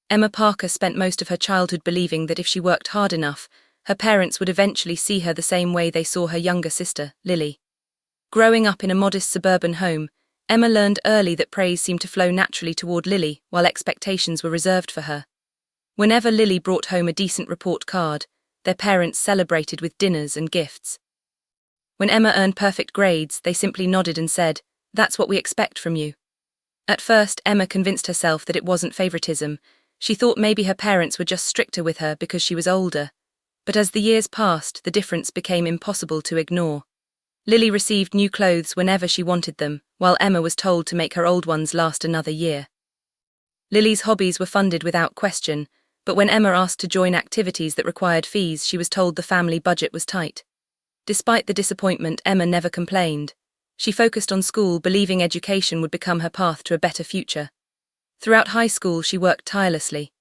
Emma Parker spent most of her childhood believing that if she worked hard enough, her parents would eventually see her the same way they saw her younger sister, Lily. Growing up in a modest suburban home, Emma learned early that praise seemed to flow naturally toward Lily, while expectations were reserved for her. Whenever Lily brought home a decent report card, their parents celebrated with dinners and gifts. When Emma earned perfect grades, they simply nodded and said, "That's what we expect from you." At first, Emma convinced herself that it wasn't favoritism. She thought maybe her parents were just stricter with her because she was older. But as the years passed, the difference became impossible to ignore. Lily received new clothes whenever she wanted them, while Emma was told to make her old ones last another year. Lily's hobbies were funded without question, but when Emma asked to join activities that required fees, she was told the family budget was tight. Despite the disappointment, Emma never complained. She focused on school, believing education would become her path to a better future. Throughout high school, she worked tirelessly.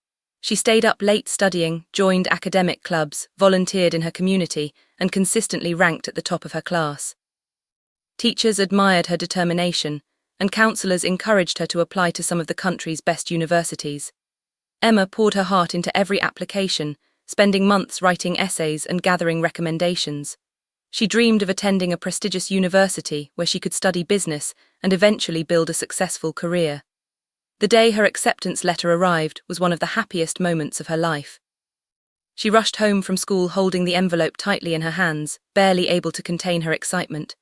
She stayed up late studying, joined academic clubs, volunteered in her community, and consistently ranked at the top of her class. Teachers admired her determination, and counselors encouraged her to apply to some of the country's best universities. Emma poured her heart into every application, spending months writing essays and gathering recommendations. She dreamed of attending a prestigious university where she could study business and eventually build a successful career. The day her acceptance letter arrived was one of the happiest moments of her life. She rushed home from school holding the envelope tightly in her hands, barely able to contain her excitement.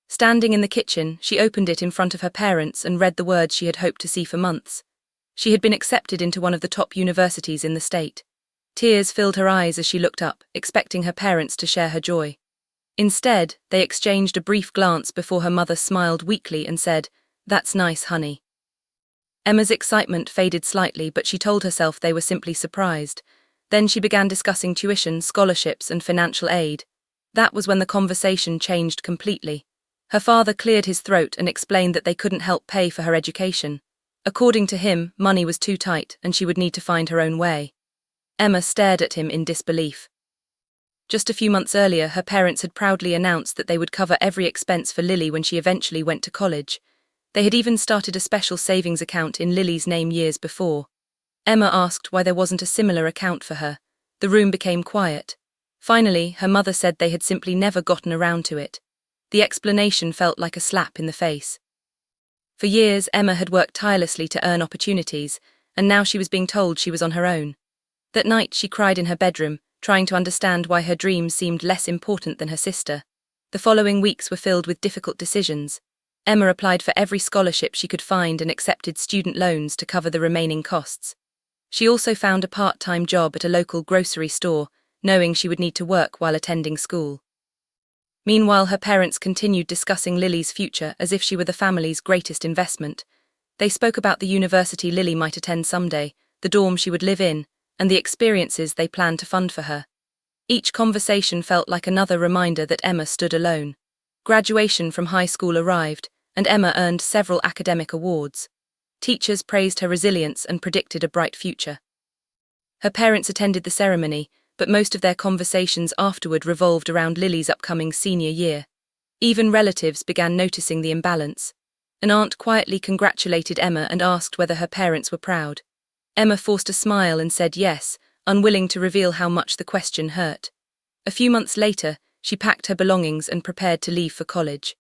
Standing in the kitchen, she opened it in front of her parents and read the words she had hoped to see for months. She had been accepted into one of the top universities in the state. Tears filled her eyes as she looked up, expecting her parents to share her joy. Instead, they exchanged a brief glance before her mother smiled weakly and said, "That's nice, honey." Emma's excitement faded slightly, but she told herself they were simply surprised. Then she began discussing tuition, scholarships, and financial aid. That was when the conversation changed completely. Her father cleared his throat and explained that they couldn't help pay for her education. According to him, money was too tight and she would need to find her own way. Emma stared at him in disbelief. Just a few months earlier, her parents had proudly announced that they would cover every expense for Lily when she eventually went to college. They had even started a special savings account in Lily's name years before. Emma asked why there wasn't a similar account for her. The room became quiet. Finally, her mother said they had simply never gotten around to it. The explanation felt like a slap in the face. For years, Emma had worked tirelessly to earn opportunities, and now she was being told she was on her own. That night, she cried in her bedroom, trying to understand why her dreams seemed less important than her sister. The following weeks were filled with difficult decisions. Emma applied for every scholarship she could find and accepted student loans to cover the remaining costs. She also found a part-time job at a local grocery store, knowing she would need to work while attending school. Meanwhile, her parents continued discussing Lily's future as if she were the family's greatest investment. They spoke about the university Lily might attend someday, the dorm she would live in, and the experiences they planned to fund for her. Each conversation felt like another reminder that Emma stood alone. Graduation from high school arrived, and Emma earned several academic awards. Teachers praised her resilience and predicted a bright future. Her parents attended the ceremony, but most of their conversations afterward revolved around Lily's upcoming senior year. Even relatives began noticing the imbalance. An aunt quietly congratulated Emma and asked whether her parents were proud. Emma forced a smile and said yes, unwilling to reveal how much the question hurt. A few months later, she packed her belongings and prepared to leave for college.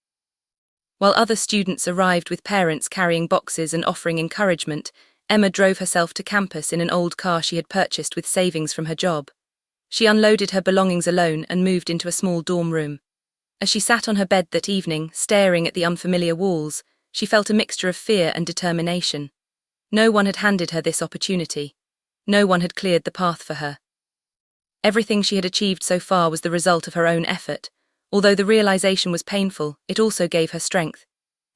While other students arrived with parents carrying boxes and offering encouragement, Emma drove herself to campus in an old car she had purchased with savings from her job. She unloaded her belongings alone and moved into a small dorm room. As she sat on her bed that evening, staring at the unfamiliar walls, she felt a mixture of fear and determination. No one had handed her this opportunity. No one had cleared the path for her. Everything she had achieved so far was the result of her own effort. Although the realization was painful, it also gave her strength.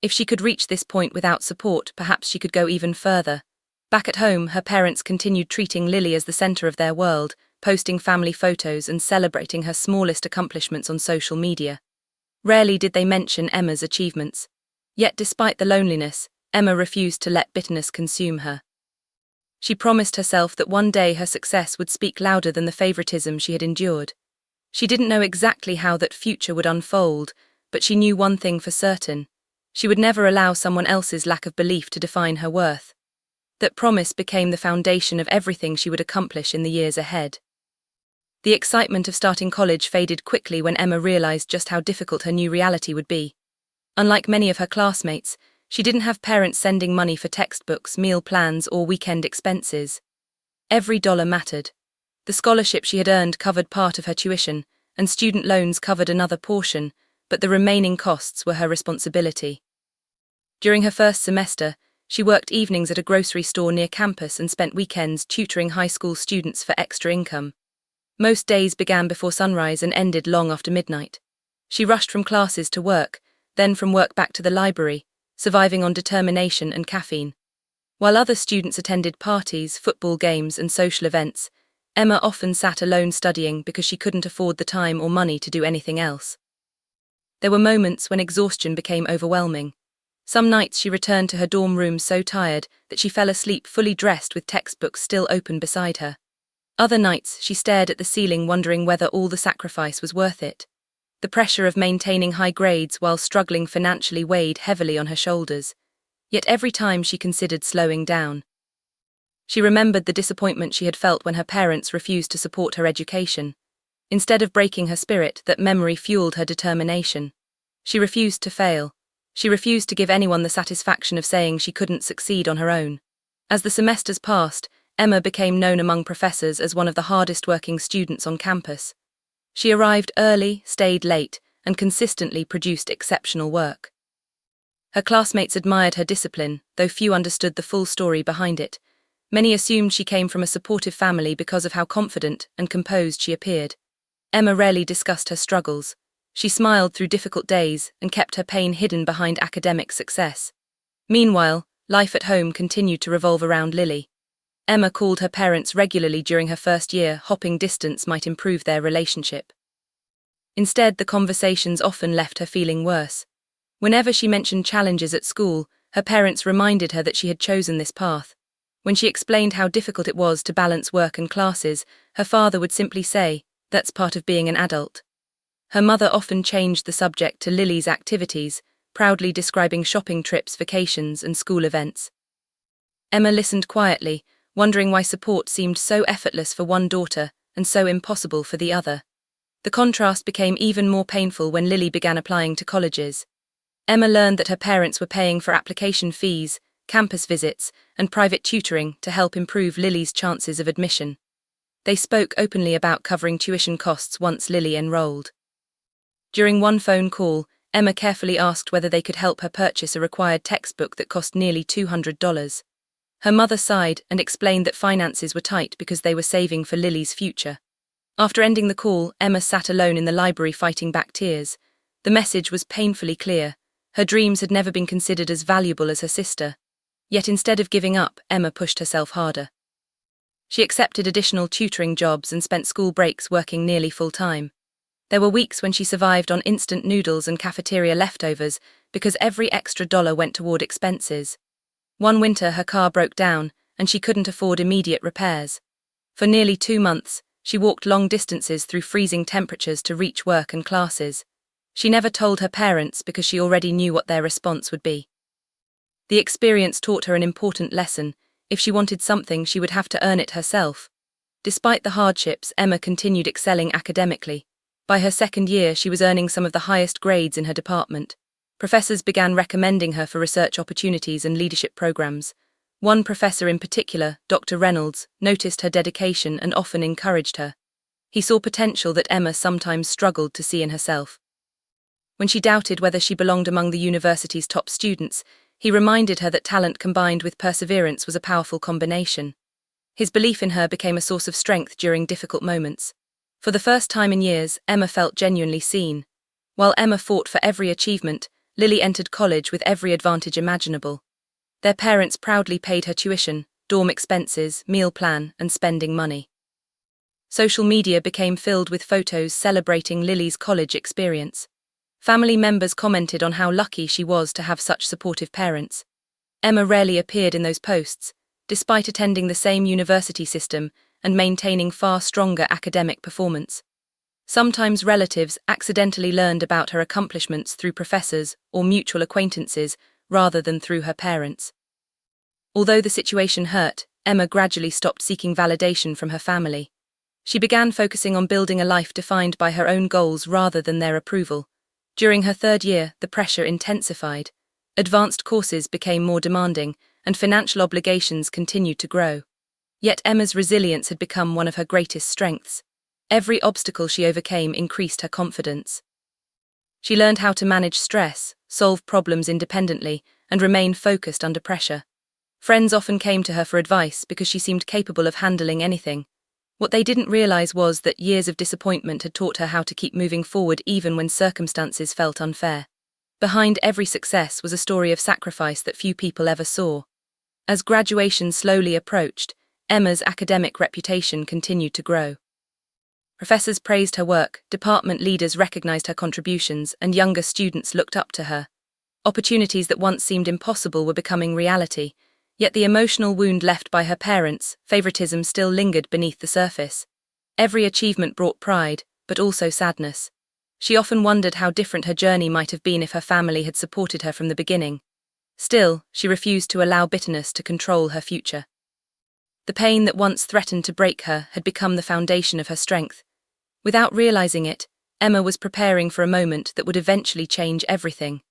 If she could reach this point without support, perhaps she could go even further. Back at home, her parents continued treating Lily as the center of their world, posting family photos and celebrating her smallest accomplishments on social media. Rarely did they mention Emma's achievements. Yet despite the loneliness, Emma refused to let bitterness consume her. She promised herself that one day her success would speak louder than the favoritism she had endured. She didn't know exactly how that future would unfold, but she knew one thing for certain. She would never allow someone else's lack of belief to define her worth. That promise became the foundation of everything she would accomplish in the years ahead. The excitement of starting college faded quickly when Emma realized just how difficult her new reality would be. Unlike many of her classmates, she didn't have parents sending money for textbooks, meal plans, or weekend expenses. Every dollar mattered. The scholarship she had earned covered part of her tuition, and student loans covered another portion, but the remaining costs were her responsibility. During her first semester, she worked evenings at a grocery store near campus and spent weekends tutoring high school students for extra income. Most days began before sunrise and ended long after midnight. She rushed from classes to work, then from work back to the library, surviving on determination and caffeine. While other students attended parties, football games, and social events, Emma often sat alone studying because she couldn't afford the time or money to do anything else. There were moments when exhaustion became overwhelming. Some nights she returned to her dorm room so tired that she fell asleep fully dressed with textbooks still open beside her. Other nights she stared at the ceiling wondering whether all the sacrifice was worth it. The pressure of maintaining high grades while struggling financially weighed heavily on her shoulders. Yet every time she considered slowing down. She remembered the disappointment she had felt when her parents refused to support her education. Instead of breaking her spirit, that memory fueled her determination. She refused to fail. She refused to give anyone the satisfaction of saying she couldn't succeed on her own. As the semesters passed, Emma became known among professors as one of the hardest working students on campus. She arrived early, stayed late, and consistently produced exceptional work. Her classmates admired her discipline, though few understood the full story behind it. Many assumed she came from a supportive family because of how confident and composed she appeared. Emma rarely discussed her struggles. She smiled through difficult days and kept her pain hidden behind academic success. Meanwhile, life at home continued to revolve around Lily. Emma called her parents regularly during her first year, hoping distance might improve their relationship. Instead, the conversations often left her feeling worse. Whenever she mentioned challenges at school, her parents reminded her that she had chosen this path. When she explained how difficult it was to balance work and classes, her father would simply say, "That's part of being an adult." Her mother often changed the subject to Lily's activities, proudly describing shopping trips, vacations, and school events. Emma listened quietly, wondering why support seemed so effortless for one daughter and so impossible for the other. The contrast became even more painful when Lily began applying to colleges. Emma learned that her parents were paying for application fees, campus visits, and private tutoring to help improve Lily's chances of admission. They spoke openly about covering tuition costs once Lily enrolled. During one phone call, Emma carefully asked whether they could help her purchase a required textbook that cost nearly $200. Her mother sighed and explained that finances were tight because they were saving for Lily's future. After ending the call, Emma sat alone in the library fighting back tears. The message was painfully clear. Her dreams had never been considered as valuable as her sister. Yet instead of giving up, Emma pushed herself harder. She accepted additional tutoring jobs and spent school breaks working nearly full-time. There were weeks when she survived on instant noodles and cafeteria leftovers because every extra dollar went toward expenses. One winter, her car broke down and she couldn't afford immediate repairs. For nearly 2 months, she walked long distances through freezing temperatures to reach work and classes. She never told her parents because she already knew what their response would be. The experience taught her an important lesson. If she wanted something, she would have to earn it herself. Despite the hardships, Emma continued excelling academically. By her second year, she was earning some of the highest grades in her department. Professors began recommending her for research opportunities and leadership programs. One professor in particular, Dr. Reynolds, noticed her dedication and often encouraged her. He saw potential that Emma sometimes struggled to see in herself. When she doubted whether she belonged among the university's top students, he reminded her that talent combined with perseverance was a powerful combination. His belief in her became a source of strength during difficult moments. For the first time in years, Emma felt genuinely seen. While Emma fought for every achievement, Lily entered college with every advantage imaginable. Their parents proudly paid her tuition, dorm expenses, meal plan, and spending money. Social media became filled with photos celebrating Lily's college experience. Family members commented on how lucky she was to have such supportive parents. Emma rarely appeared in those posts, despite attending the same university system and maintaining far stronger academic performance. Sometimes relatives accidentally learned about her accomplishments through professors or mutual acquaintances rather than through her parents. Although the situation hurt, Emma gradually stopped seeking validation from her family. She began focusing on building a life defined by her own goals rather than their approval. During her third year, the pressure intensified. Advanced courses became more demanding, and financial obligations continued to grow. Yet Emma's resilience had become one of her greatest strengths. Every obstacle she overcame increased her confidence. She learned how to manage stress, solve problems independently, and remain focused under pressure. Friends often came to her for advice because she seemed capable of handling anything. What they didn't realize was that years of disappointment had taught her how to keep moving forward even when circumstances felt unfair. Behind every success was a story of sacrifice that few people ever saw. As graduation slowly approached, Emma's academic reputation continued to grow. Professors praised her work, department leaders recognized her contributions, and younger students looked up to her. Opportunities that once seemed impossible were becoming reality, yet the emotional wound left by her parents, favoritism, still lingered beneath the surface. Every achievement brought pride, but also sadness. She often wondered how different her journey might have been if her family had supported her from the beginning. Still, she refused to allow bitterness to control her future. The pain that once threatened to break her had become the foundation of her strength. Without realizing it, Emma was preparing for a moment that would eventually change everything.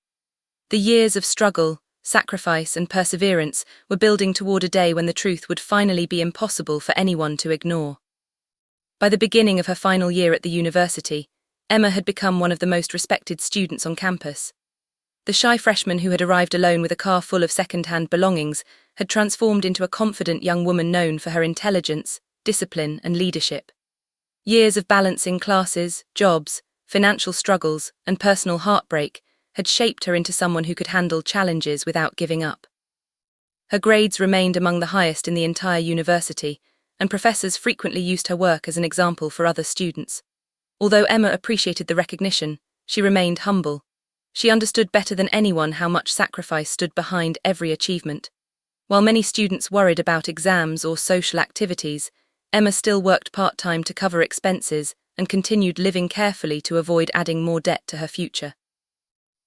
The years of struggle, sacrifice, and perseverance were building toward a day when the truth would finally be impossible for anyone to ignore. By the beginning of her final year at the university, Emma had become one of the most respected students on campus. The shy freshman who had arrived alone with a car full of second-hand belongings had transformed into a confident young woman known for her intelligence, discipline, and leadership. Years of balancing classes, jobs, financial struggles, and personal heartbreak had shaped her into someone who could handle challenges without giving up. Her grades remained among the highest in the entire university, and professors frequently used her work as an example for other students. Although Emma appreciated the recognition, she remained humble. She understood better than anyone how much sacrifice stood behind every achievement. While many students worried about exams or social activities, Emma still worked part-time to cover expenses and continued living carefully to avoid adding more debt to her future.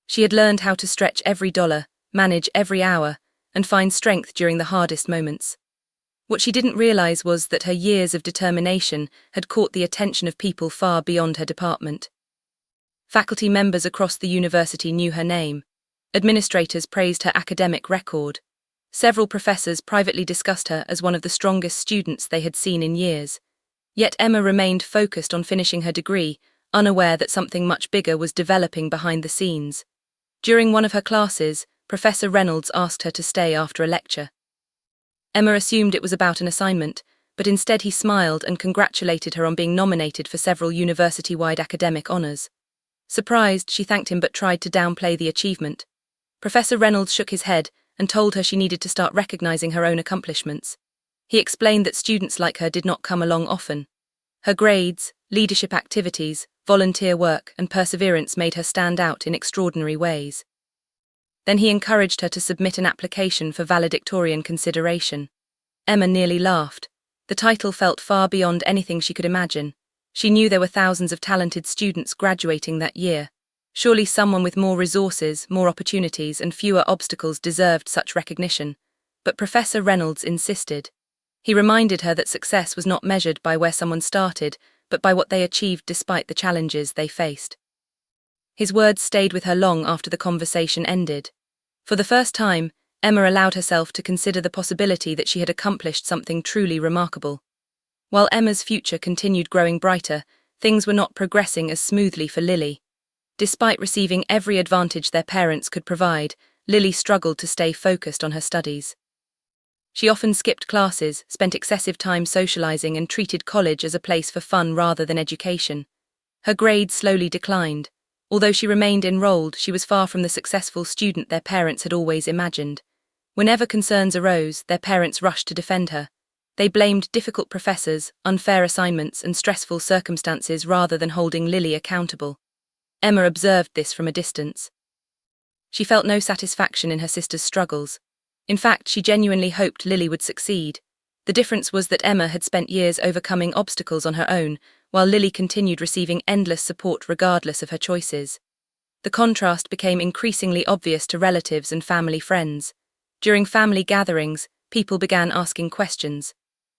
She had learned how to stretch every dollar, manage every hour, and find strength during the hardest moments. What she didn't realize was that her years of determination had caught the attention of people far beyond her department. Faculty members across the university knew her name. Administrators praised her academic record. Several professors privately discussed her as one of the strongest students they had seen in years. Yet Emma remained focused on finishing her degree, unaware that something much bigger was developing behind the scenes. During one of her classes, Professor Reynolds asked her to stay after a lecture. Emma assumed it was about an assignment, but instead he smiled and congratulated her on being nominated for several university-wide academic honors. Surprised, she thanked him but tried to downplay the achievement. Professor Reynolds shook his head and told her she needed to start recognizing her own accomplishments. He explained that students like her did not come along often. Her grades, leadership activities, volunteer work, and perseverance made her stand out in extraordinary ways. Then he encouraged her to submit an application for valedictorian consideration. Emma nearly laughed. The title felt far beyond anything she could imagine. She knew there were thousands of talented students graduating that year. Surely someone with more resources, more opportunities, and fewer obstacles deserved such recognition. But Professor Reynolds insisted. He reminded her that success was not measured by where someone started, but by what they achieved despite the challenges they faced. His words stayed with her long after the conversation ended. For the first time, Emma allowed herself to consider the possibility that she had accomplished something truly remarkable. While Emma's future continued growing brighter, things were not progressing as smoothly for Lily. Despite receiving every advantage their parents could provide, Lily struggled to stay focused on her studies. She often skipped classes, spent excessive time socializing, and treated college as a place for fun rather than education. Her grades slowly declined. Although she remained enrolled, she was far from the successful student their parents had always imagined. Whenever concerns arose, their parents rushed to defend her. They blamed difficult professors, unfair assignments, and stressful circumstances rather than holding Lily accountable. Emma observed this from a distance. She felt no satisfaction in her sister's struggles. In fact, she genuinely hoped Lily would succeed. The difference was that Emma had spent years overcoming obstacles on her own, while Lily continued receiving endless support regardless of her choices. The contrast became increasingly obvious to relatives and family friends. During family gatherings, people began asking questions.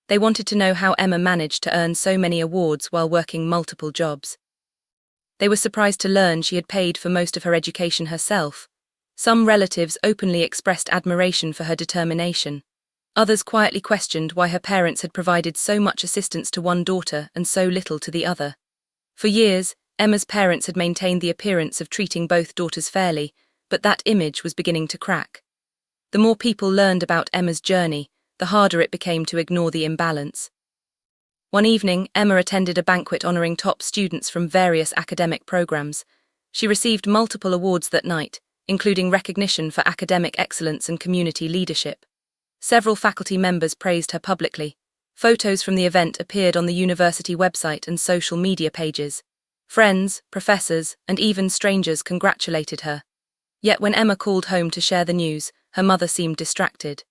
They wanted to know how Emma managed to earn so many awards while working multiple jobs. They were surprised to learn she had paid for most of her education herself. Some relatives openly expressed admiration for her determination. Others quietly questioned why her parents had provided so much assistance to one daughter and so little to the other. For years, Emma's parents had maintained the appearance of treating both daughters fairly, but that image was beginning to crack. The more people learned about Emma's journey, the harder it became to ignore the imbalance. One evening, Emma attended a banquet honoring top students from various academic programs. She received multiple awards that night, including recognition for academic excellence and community leadership. Several faculty members praised her publicly. Photos from the event appeared on the university website and social media pages. Friends, professors, and even strangers congratulated her. Yet when Emma called home to share the news, her mother seemed distracted.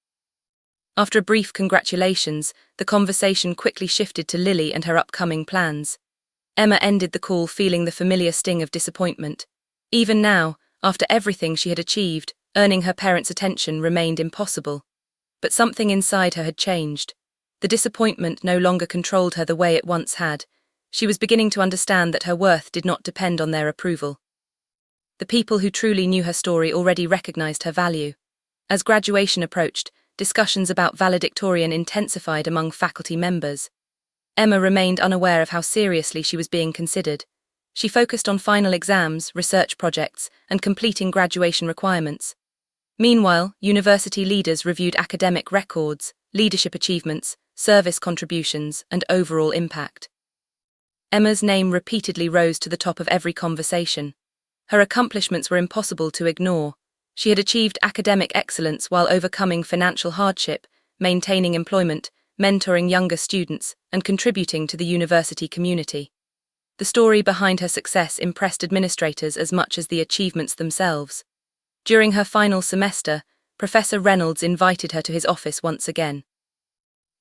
After a brief congratulations, the conversation quickly shifted to Lily and her upcoming plans. Emma ended the call feeling the familiar sting of disappointment. Even now, after everything she had achieved, earning her parents' attention remained impossible. But something inside her had changed. The disappointment no longer controlled her the way it once had. She was beginning to understand that her worth did not depend on their approval. The people who truly knew her story already recognized her value. As graduation approached, discussions about valedictorian intensified among faculty members. Emma remained unaware of how seriously she was being considered. She focused on final exams, research projects, and completing graduation requirements. Meanwhile, university leaders reviewed academic records, leadership achievements, service contributions, and overall impact. Emma's name repeatedly rose to the top of every conversation. Her accomplishments were impossible to ignore. She had achieved academic excellence while overcoming financial hardship, maintaining employment, mentoring younger students, and contributing to the university community. The story behind her success impressed administrators as much as the achievements themselves. During her final semester, Professor Reynolds invited her to his office once again.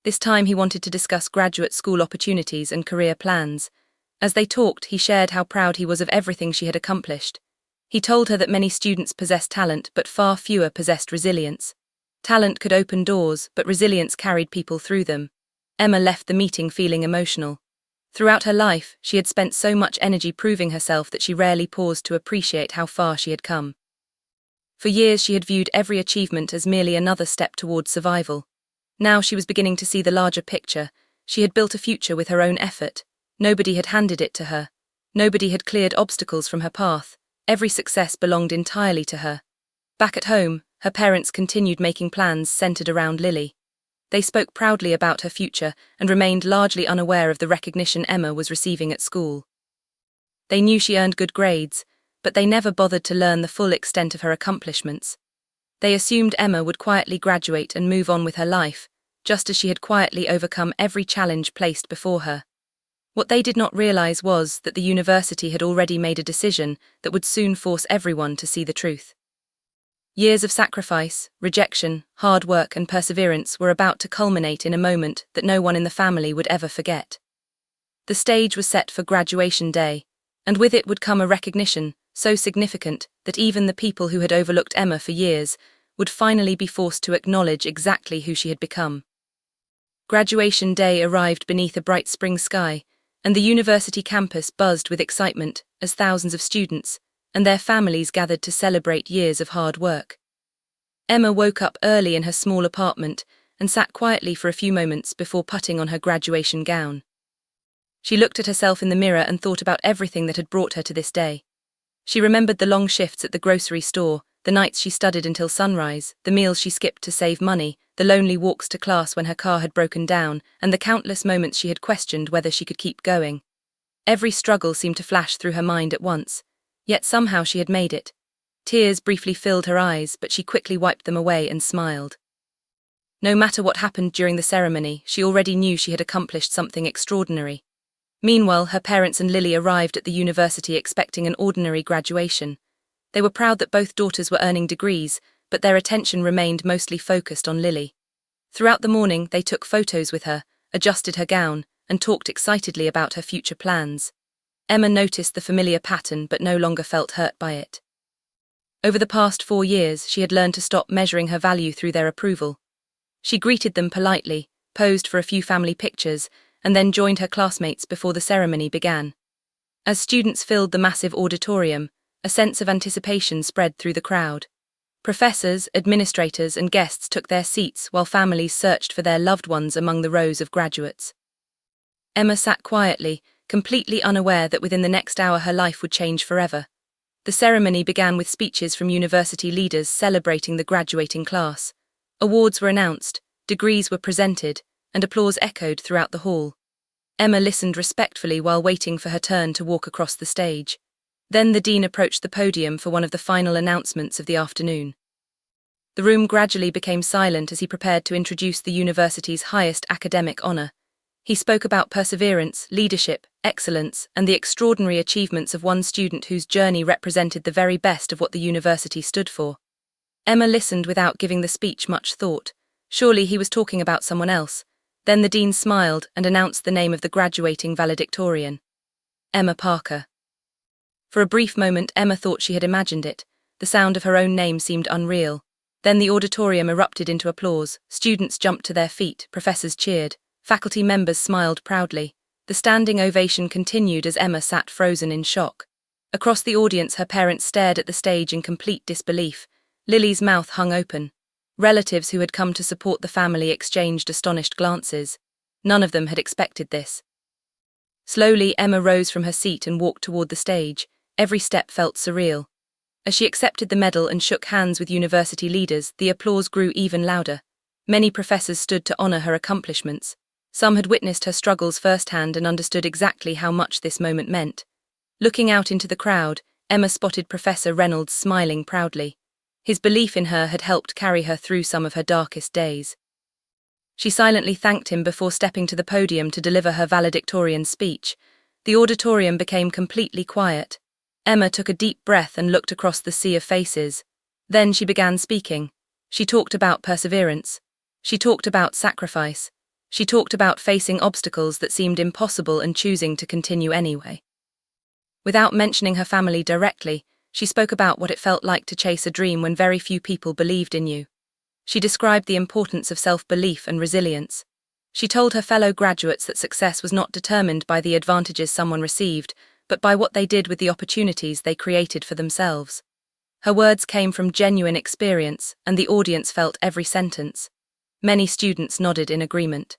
This time he wanted to discuss graduate school opportunities and career plans. As they talked, he shared how proud he was of everything she had accomplished. He told her that many students possessed talent, but far fewer possessed resilience. Talent could open doors, but resilience carried people through them. Emma left the meeting feeling emotional. Throughout her life, she had spent so much energy proving herself that she rarely paused to appreciate how far she had come. For years she had viewed every achievement as merely another step towards survival. Now she was beginning to see the larger picture. She had built a future with her own effort. Nobody had handed it to her. Nobody had cleared obstacles from her path. Every success belonged entirely to her. Back at home, her parents continued making plans centered around Lily. They spoke proudly about her future and remained largely unaware of the recognition Emma was receiving at school. They knew she earned good grades, but they never bothered to learn the full extent of her accomplishments. They assumed Emma would quietly graduate and move on with her life, just as she had quietly overcome every challenge placed before her. What they did not realize was that the university had already made a decision that would soon force everyone to see the truth. Years of sacrifice, rejection, hard work, and perseverance were about to culminate in a moment that no one in the family would ever forget. The stage was set for graduation day, and with it would come a recognition so significant that even the people who had overlooked Emma for years would finally be forced to acknowledge exactly who she had become. Graduation day arrived beneath a bright spring sky, and the university campus buzzed with excitement as thousands of students and their families gathered to celebrate years of hard work. Emma woke up early in her small apartment and sat quietly for a few moments before putting on her graduation gown. She looked at herself in the mirror and thought about everything that had brought her to this day. She remembered the long shifts at the grocery store, the nights she studied until sunrise, the meals she skipped to save money, the lonely walks to class when her car had broken down, and the countless moments she had questioned whether she could keep going. Every struggle seemed to flash through her mind at once, yet somehow she had made it. Tears briefly filled her eyes, but she quickly wiped them away and smiled. No matter what happened during the ceremony, she already knew she had accomplished something extraordinary. Meanwhile, her parents and Lily arrived at the university expecting an ordinary graduation. They were proud that both daughters were earning degrees, but their attention remained mostly focused on Lily. Throughout the morning, they took photos with her, adjusted her gown, and talked excitedly about her future plans. Emma noticed the familiar pattern but no longer felt hurt by it. Over the past 4 years, she had learned to stop measuring her value through their approval. She greeted them politely, posed for a few family pictures, and then joined her classmates before the ceremony began. As students filled the massive auditorium, a sense of anticipation spread through the crowd. Professors, administrators, and guests took their seats while families searched for their loved ones among the rows of graduates. Emma sat quietly, completely unaware that within the next hour her life would change forever. The ceremony began with speeches from university leaders celebrating the graduating class. Awards were announced, degrees were presented, and applause echoed throughout the hall. Emma listened respectfully while waiting for her turn to walk across the stage. Then the dean approached the podium for one of the final announcements of the afternoon. The room gradually became silent as he prepared to introduce the university's highest academic honor. He spoke about perseverance, leadership, excellence, and the extraordinary achievements of one student whose journey represented the very best of what the university stood for. Emma listened without giving the speech much thought. Surely he was talking about someone else. Then the dean smiled and announced the name of the graduating valedictorian. Emma Parker. For a brief moment, Emma thought she had imagined it. The sound of her own name seemed unreal. Then the auditorium erupted into applause. Students jumped to their feet, professors cheered, faculty members smiled proudly. The standing ovation continued as Emma sat frozen in shock. Across the audience, her parents stared at the stage in complete disbelief. Lily's mouth hung open. Relatives who had come to support the family exchanged astonished glances. None of them had expected this. Slowly, Emma rose from her seat and walked toward the stage. Every step felt surreal. As she accepted the medal and shook hands with university leaders, the applause grew even louder. Many professors stood to honor her accomplishments. Some had witnessed her struggles firsthand and understood exactly how much this moment meant. Looking out into the crowd, Emma spotted Professor Reynolds smiling proudly. His belief in her had helped carry her through some of her darkest days. She silently thanked him before stepping to the podium to deliver her valedictorian speech. The auditorium became completely quiet. Emma took a deep breath and looked across the sea of faces. Then she began speaking. She talked about perseverance. She talked about sacrifice. She talked about facing obstacles that seemed impossible and choosing to continue anyway. Without mentioning her family directly, she spoke about what it felt like to chase a dream when very few people believed in you. She described the importance of self-belief and resilience. She told her fellow graduates that success was not determined by the advantages someone received, but by what they did with the opportunities they created for themselves. Her words came from genuine experience, and the audience felt every sentence. Many students nodded in agreement.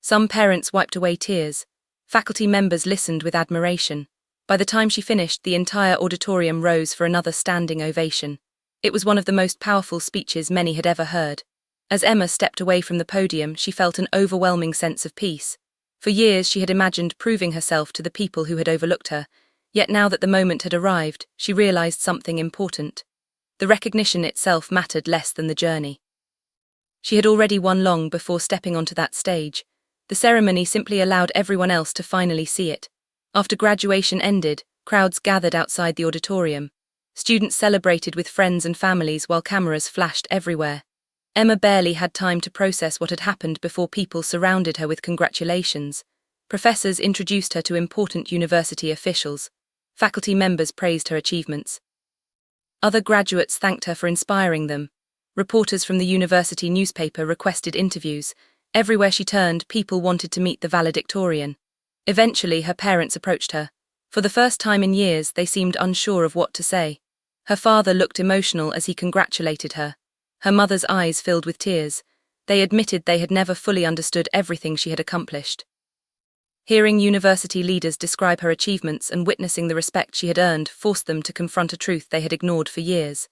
Some parents wiped away tears. Faculty members listened with admiration. By the time she finished, the entire auditorium rose for another standing ovation. It was one of the most powerful speeches many had ever heard. As Emma stepped away from the podium, she felt an overwhelming sense of peace. For years she had imagined proving herself to the people who had overlooked her, yet now that the moment had arrived, she realized something important. The recognition itself mattered less than the journey. She had already won long before stepping onto that stage. The ceremony simply allowed everyone else to finally see it. After graduation ended, crowds gathered outside the auditorium. Students celebrated with friends and families while cameras flashed everywhere. Emma barely had time to process what had happened before people surrounded her with congratulations. Professors introduced her to important university officials. Faculty members praised her achievements. Other graduates thanked her for inspiring them. Reporters from the university newspaper requested interviews. Everywhere she turned, people wanted to meet the valedictorian. Eventually, her parents approached her. For the first time in years, they seemed unsure of what to say. Her father looked emotional as he congratulated her. Her mother's eyes filled with tears. They admitted they had never fully understood everything she had accomplished. Hearing university leaders describe her achievements and witnessing the respect she had earned forced them to confront a truth they had ignored for years.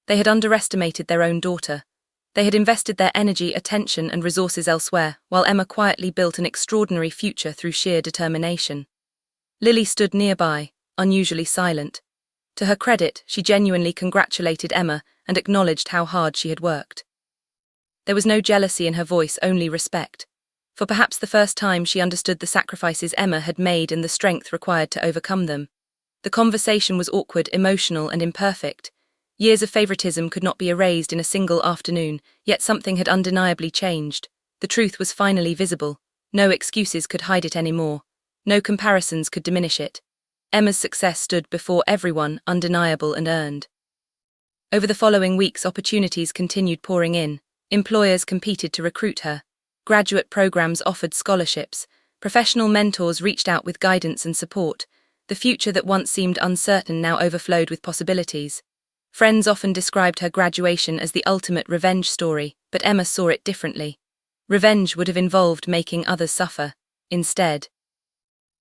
They had underestimated their own daughter. They had invested their energy, attention, and resources elsewhere, while Emma quietly built an extraordinary future through sheer determination. Lily stood nearby, unusually silent. To her credit, she genuinely congratulated Emma and acknowledged how hard she had worked. There was no jealousy in her voice, only respect. For perhaps the first time, she understood the sacrifices Emma had made and the strength required to overcome them. The conversation was awkward, emotional, and imperfect. Years of favoritism could not be erased in a single afternoon, yet something had undeniably changed. The truth was finally visible. No excuses could hide it anymore. No comparisons could diminish it. Emma's success stood before everyone, undeniable and earned. Over the following weeks, opportunities continued pouring in. Employers competed to recruit her. Graduate programs offered scholarships. Professional mentors reached out with guidance and support. The future that once seemed uncertain now overflowed with possibilities. Friends often described her graduation as the ultimate revenge story, but Emma saw it differently. Revenge would have involved making others suffer. Instead,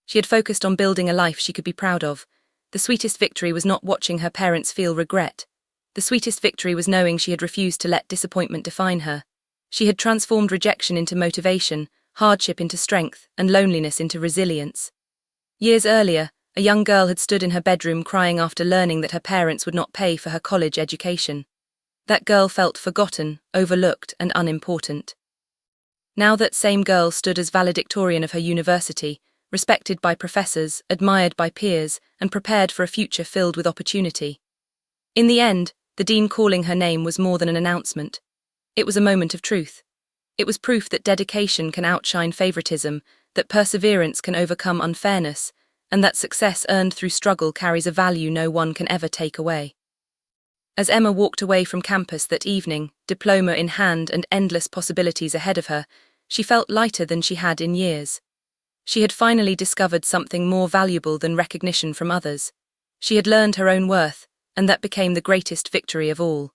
she had focused on building a life she could be proud of. The sweetest victory was not watching her parents feel regret. The sweetest victory was knowing she had refused to let disappointment define her. She had transformed rejection into motivation, hardship into strength, and loneliness into resilience. Years earlier, a young girl had stood in her bedroom crying after learning that her parents would not pay for her college education. That girl felt forgotten, overlooked, and unimportant. Now that same girl stood as valedictorian of her university, respected by professors, admired by peers, and prepared for a future filled with opportunity. In the end, the dean calling her name was more than an announcement. It was a moment of truth. It was proof that dedication can outshine favoritism, that perseverance can overcome unfairness, and that success earned through struggle carries a value no one can ever take away. As Emma walked away from campus that evening, diploma in hand and endless possibilities ahead of her, she felt lighter than she had in years. She had finally discovered something more valuable than recognition from others. She had learned her own worth, and that became the greatest victory of all.